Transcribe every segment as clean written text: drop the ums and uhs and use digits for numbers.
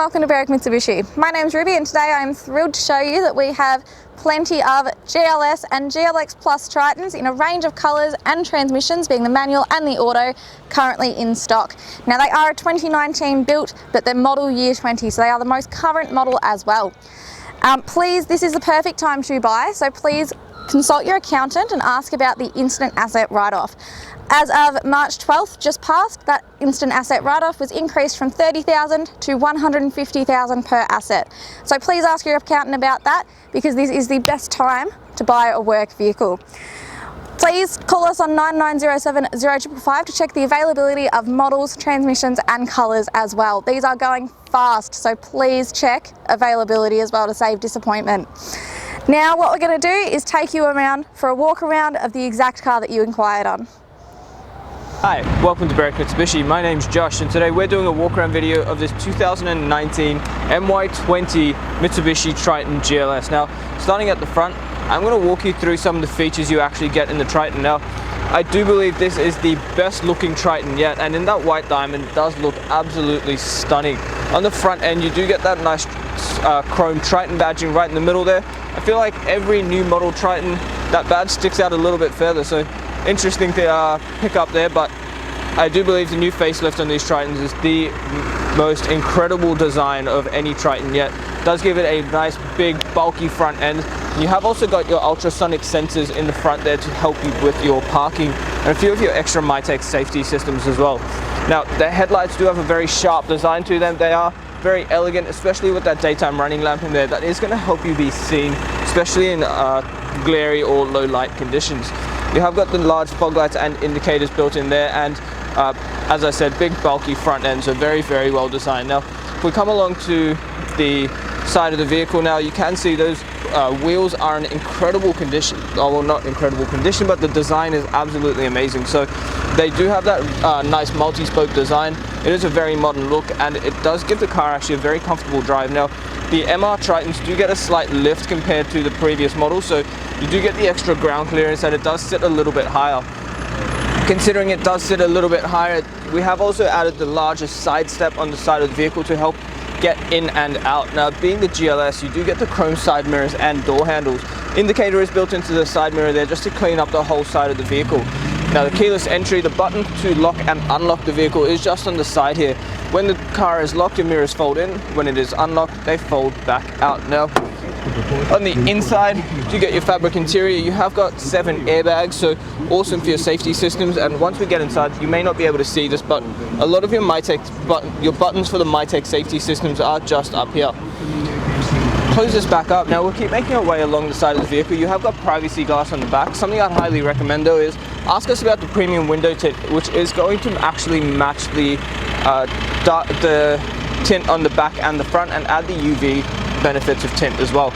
welcome to Berwick Mitsubishi. My name's Ruby and today I'm thrilled to show you that we have plenty of GLS and GLX Plus Tritons in a range of colours and transmissions, being the manual and the auto, currently in stock. Now they are a 2019 built, but they're model year 20, so they are the most current model as well. Please, this is the perfect time to buy, so please consult your accountant and ask about the instant asset write-off. As of March 12th, just passed, that instant asset write-off was increased from $30,000 to $150,000 per asset. So please ask your accountant about that, because this is the best time to buy a work vehicle. Please call us on 9907 0555 to check the availability of models, transmissions and colours as well. These are going fast, so please check availability as well to save disappointment. Now what we're going to do is take you around for a walk around of the exact car that you inquired on. Hi, welcome to Berwick Mitsubishi. My name's Josh and today we're doing a walk around video of this 2019 MY20 Mitsubishi Triton GLS. Now, starting at the front, I'm going to walk you through some of the features you actually get in the Triton. Now, I do believe this is the best looking Triton yet, and in that white diamond it does look absolutely stunning. On the front end you do get that nice chrome Triton badging right in the middle there. I feel like every new model Triton, that badge sticks out a little bit further, so interesting to pick up there. But I do believe the new facelift on these Tritons is the most incredible design of any Triton yet. It does give it a nice big bulky front end. You have also got your ultrasonic sensors in the front there to help you with your parking and a few of your extra MyTech safety systems as well. Now the headlights do have a very sharp design to them. They are very elegant, especially with that daytime running lamp in there. That is going to help you be seen, especially in glary or low light conditions. You have got the large fog lights and indicators built in there, and as I said, big bulky front ends are very, very well designed. Now if we come along to the side of the vehicle now, you can see those wheels are in incredible condition. Oh, well, not incredible condition, but the design is absolutely amazing. So they do have that nice multi-spoke design. It is a very modern look and it does give the car actually a very comfortable drive. Now the MR Tritons do get a slight lift compared to the previous model, so you do get the extra ground clearance and it does sit a little bit higher. Considering it does sit a little bit higher, we have also added the largest side step on the side of the vehicle to help get in and out. Now being the GLS, you do get the chrome side mirrors and door handles. Indicator is built into the side mirror there just to clean up the whole side of the vehicle. Now the keyless entry, the button to lock and unlock the vehicle is just on the side here. When the car is locked, your mirrors fold in. When it is unlocked, they fold back out. Now on the inside, you get your fabric interior. You have got 7 airbags, so awesome for your safety systems. And once we get inside, you may not be able to see this, but a lot of your buttons for the MyTech safety systems are just up here. Close this back up. Now we'll keep making our way along the side of the vehicle. You have got privacy glass on the back. Something I'd highly recommend though is ask us about the premium window tint, which is going to actually match the tint on the back and the front and add the UV benefits of tint as well.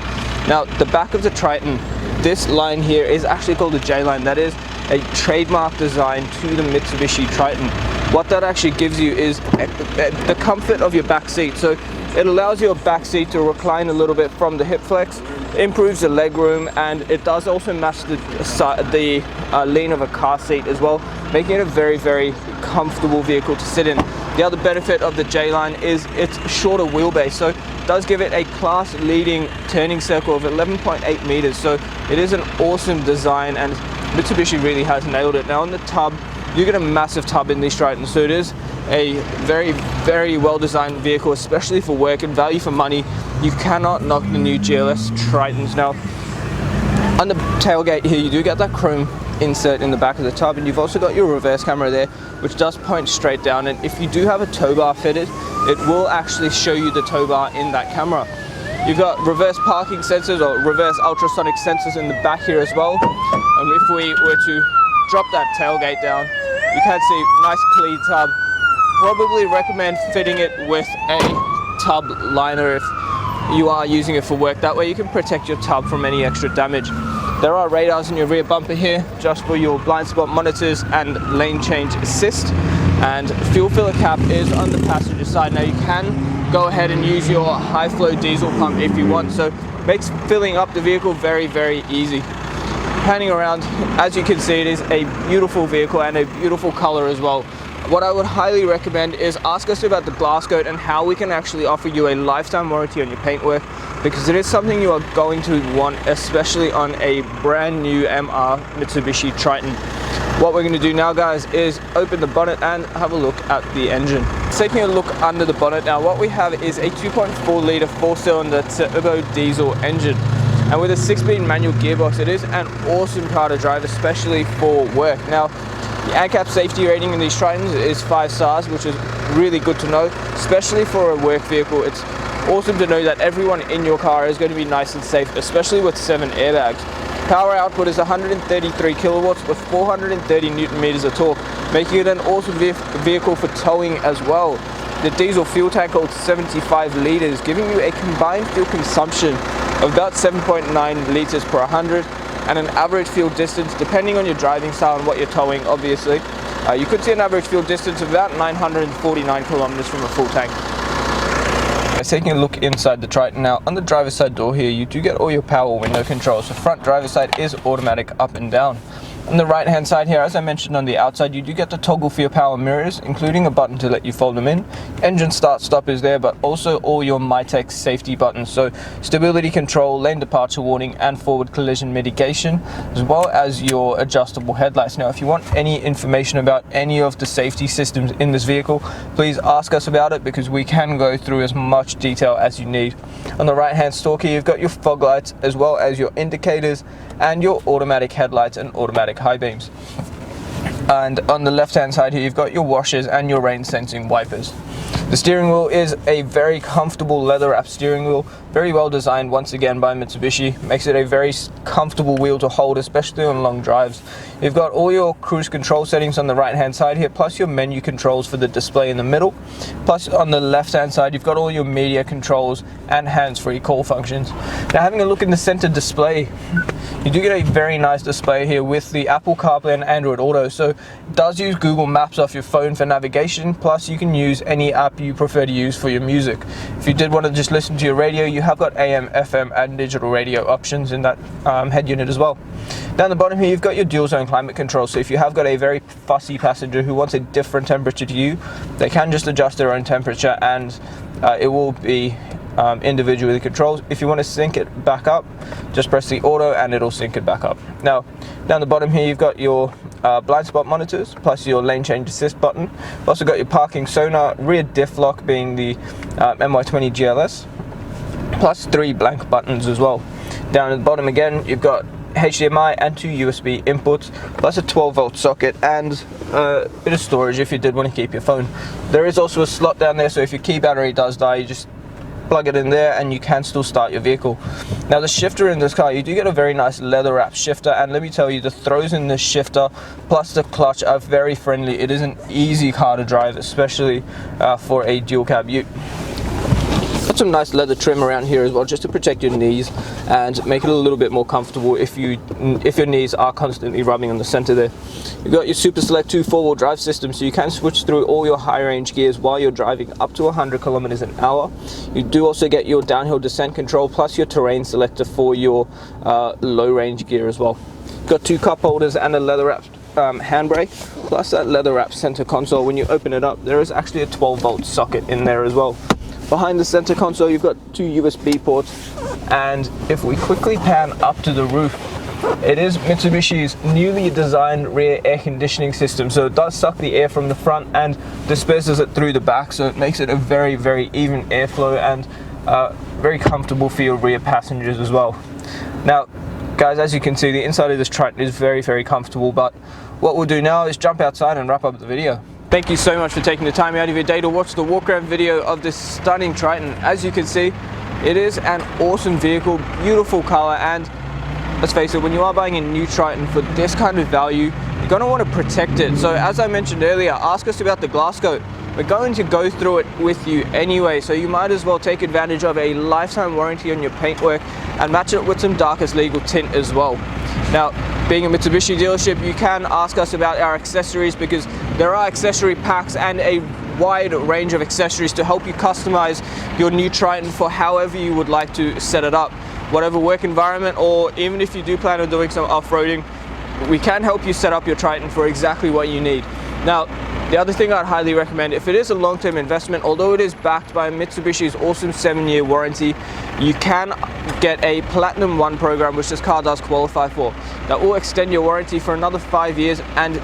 Now the back of the Triton, this line here is actually called the J line. That is a trademark design to the Mitsubishi Triton. What that actually gives you is the comfort of your back seat. So it allows your back seat to recline a little bit from the hip flex, improves the leg room, and it does also match the lean of a car seat as well, making it a very, very comfortable vehicle to sit in. The other benefit of the J-Line is its shorter wheelbase, so it does give it a class-leading turning circle of 11.8 meters. So it is an awesome design and Mitsubishi really has nailed it. Now on the tub, you get a massive tub in these Tritons, so it is a very, very well-designed vehicle, especially for work and value for money. You cannot knock the new GLS Tritons. Now, on the tailgate here, you do get that chrome insert in the back of the tub, and you've also got your reverse camera there, which does point straight down. And if you do have a tow bar fitted, it will actually show you the tow bar in that camera. You've got reverse parking sensors or reverse ultrasonic sensors in the back here as well. And if we were to drop that tailgate down, you can see nice clean tub. Probably recommend fitting it with a tub liner if you are using it for work. That way you can protect your tub from any extra damage. There are radars in your rear bumper here just for your blind spot monitors and lane change assist. And fuel filler cap is on the passenger side. Now you can go ahead and use your high flow diesel pump if you want, so it makes filling up the vehicle very, very easy. Panning around, as you can see, it is a beautiful vehicle and a beautiful color as well. what I would highly recommend is ask us about the glass coat and how we can actually offer you a lifetime warranty on your paintwork, because it is something you are going to want, especially on a brand new MR Mitsubishi Triton. What we're going to do now, guys, is open the bonnet and have a look at the engine. Taking a look under the bonnet now, what we have is a 2.4 litre 4-cylinder turbo diesel engine. And with a 6-speed manual gearbox, it is an awesome car to drive, especially for work. Now, the ANCAP safety rating in these Tritons is 5 stars, which is really good to know, especially for a work vehicle. It's awesome to know that everyone in your car is going to be nice and safe, especially with 7 airbags. Power output is 133 kilowatts with 430 newton meters of torque, making it an awesome vehicle for towing as well. The diesel fuel tank holds 75 litres, giving you a combined fuel consumption of about 7.9 litres per 100, and an average fuel distance, depending on your driving style and what you're towing, obviously. You could see an average fuel distance of about 949 kilometers from a full tank. Taking a look inside the Triton now, on the driver's side door here, you do get all your power window controls. The front driver's side is automatic up and down. On the right hand side here, as I mentioned on the outside, you do get the toggle for your power mirrors, including a button to let you fold them in. Engine start stop is there, but also all your MyTech safety buttons, so stability control, lane departure warning, and forward collision mitigation, as well as your adjustable headlights. Now, if you want any information about any of the safety systems in this vehicle, please ask us about it, because we can go through as much detail as you need. On the right hand stalk here, you've got your fog lights, as well as your indicators and your automatic headlights and automatic high beams. And on the left hand side here, you've got your washers and your rain sensing wipers. The steering wheel is a very comfortable leather wrap steering wheel, very well designed once again by Mitsubishi. Makes it a very comfortable wheel to hold, especially on long drives. You've got all your cruise control settings on the right hand side here, plus your menu controls for the display in the middle. Plus on the left hand side, you've got all your media controls and hands-free call functions. Now, having a look in the center display, you do get a very nice display here with the Apple CarPlay and Android Auto. So it does use Google Maps off your phone for navigation, plus you can use any app you prefer to use for your music. If you did want to just listen to your radio, you have got AM, FM and digital radio options in that head unit as well. Down the bottom here, you've got your dual zone climate control, so if you have got a very fussy passenger who wants a different temperature to you, they can just adjust their own temperature, and it will be individually controlled. If you want to sync it back up, just press the auto and it'll sync it back up. Now, down the bottom here, you've got your blind spot monitors, plus your lane change assist button. You've also got your parking sonar, rear diff lock being the MY20 GLS, plus 3 blank buttons as well. Down at the bottom again, you've got HDMI and 2 USB inputs, plus a 12-volt socket and a bit of storage if you did want to keep your phone. There is also a slot down there, so if your key battery does die, you just plug it in there and you can still start your vehicle. Now, the shifter in this car, you do get a very nice leather wrap shifter, and let me tell you, the throws in this shifter plus the clutch are very friendly. It is an easy car to drive, especially for a dual cab ute. Got some nice leather trim around here as well, just to protect your knees and make it a little bit more comfortable if your knees are constantly rubbing on the center there. You've got your Super Select 2 4-wheel drive system, so you can switch through all your high range gears while you're driving up to 100 kilometers an hour. You do also get your downhill descent control, plus your terrain selector for your low range gear as well. You've got 2 cup holders and a leather wrapped handbrake, plus that leather wrapped center console. When you open it up, there is actually a 12-volt socket in there as well. Behind the center console, you've got 2 USB ports, and if we quickly pan up to the roof, it is Mitsubishi's newly designed rear air conditioning system, so it does suck the air from the front and disperses it through the back, so it makes it a very, very even airflow and very comfortable for your rear passengers as well. Now, guys, as you can see, the inside of this Triton is very, very comfortable, but what we'll do now is jump outside and wrap up the video. Thank you so much for taking the time out of your day to watch the walk-around video of this stunning Triton. As you can see, it is an awesome vehicle, beautiful color, and let's face it, when you are buying a new Triton for this kind of value, you're going to want to protect it. So as I mentioned earlier, ask us about the glass coat. We're going to go through it with you anyway, so you might as well take advantage of a lifetime warranty on your paintwork and match it with some darkest legal tint as well. Now, being a Mitsubishi dealership, you can ask us about our accessories, because there are accessory packs and a wide range of accessories to help you customize your new Triton for however you would like to set it up. Whatever work environment, or even if you do plan on doing some off-roading, we can help you set up your Triton for exactly what you need. Now, The other thing I'd highly recommend, if it is a long-term investment, although it is backed by Mitsubishi's awesome 7-year warranty, you can get a Platinum 1 program, which this car does qualify for. That will extend your warranty for another 5 years and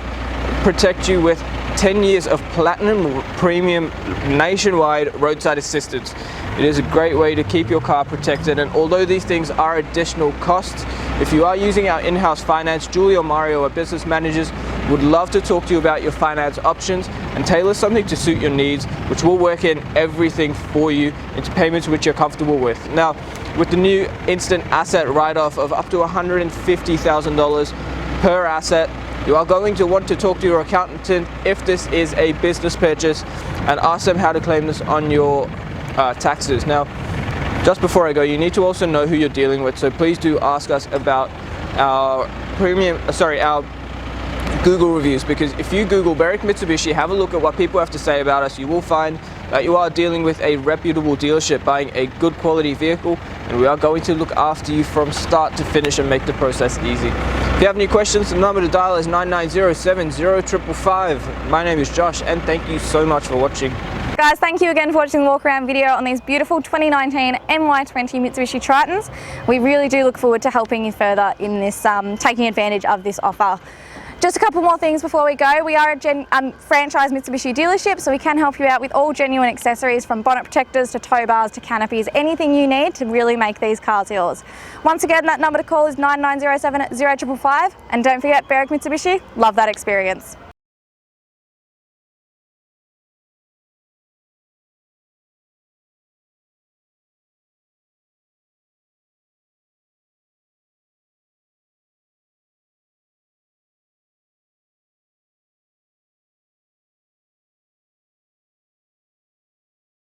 protect you with 10 years of Platinum Premium nationwide roadside assistance. It is a great way to keep your car protected, and although these things are additional costs, if you are using our in-house finance, Julie or Mario, our business managers, would love to talk to you about your finance options and tailor something to suit your needs, which will work in everything for you into payments which you're comfortable with. Now, with the new instant asset write-off of up to $150,000 per asset, you are going to want to talk to your accountant if this is a business purchase and ask them how to claim this on your taxes. Now, just before I go, you need to also know who you're dealing with, so please do ask us about our our Google reviews, because if you Google Berwick Mitsubishi, have a look at what people have to say about us, you will find that you are dealing with a reputable dealership buying a good quality vehicle, and we are going to look after you from start to finish and make the process easy. If you have any questions, the number to dial is 99070555. My name is Josh, and thank you so much for watching. Guys, thank you again for watching the walk around video on these beautiful 2019 MY20 Mitsubishi Tritons. We really do look forward to helping you further in this, taking advantage of this offer. Just a couple more things before we go. We are a franchise Mitsubishi dealership, so we can help you out with all genuine accessories from bonnet protectors to tow bars to canopies, anything you need to really make these cars yours. Once again, that number to call is 99070555, and don't forget, Berwick Mitsubishi, love that experience.